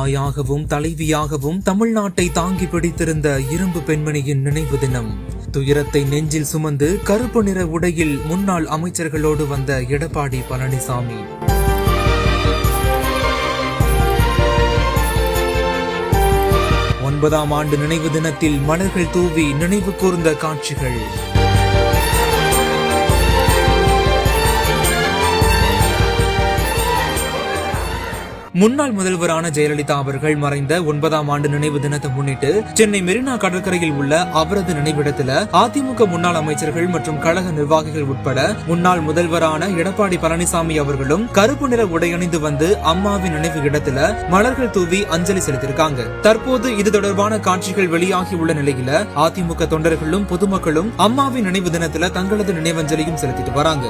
தாயாகவும் தலைவியாகவும் தமிழ்நாட்டை தாங்கி பிடித்திருந்த இரும்பு பெண்மணியின் நினைவு தினம். துயரத்தை நெஞ்சில் சுமந்து கருப்பு நிற உடையில் முன்னாள் அமைச்சர்களோடு வந்த எடப்பாடி பழனிசாமி. ஒன்பதாம் ஆண்டு நினைவு தினத்தில் மலர்கள் தூவி நினைவு கூர்ந்த காட்சிகள். முன்னாள் முதல்வரான ஜெயலலிதா அவர்கள் மறைந்த 9ஆம் ஆண்டு நினைவு தினத்தை முன்னிட்டு சென்னை மெரினா கடற்கரையில் உள்ள அவரது நினைவிடத்துல அதிமுக முன்னாள் அமைச்சர்கள் மற்றும் கழக நிர்வாகிகள் உட்பட முன்னாள் முதல்வரான எடப்பாடி பழனிசாமி அவர்களும் கருப்பு நிற உடையணிந்து வந்து அம்மாவின் நினைவு இடத்துல மலர்கள் தூவி அஞ்சலி செலுத்தியிருக்காங்க. தற்போது இது தொடர்பான காட்சிகள் வெளியாகி உள்ள நிலையில அதிமுக தொண்டர்களும் பொதுமக்களும் அம்மாவின் நினைவு தினத்துல தங்களது நினைவஞ்சலியும் செலுத்திட்டு வராங்க.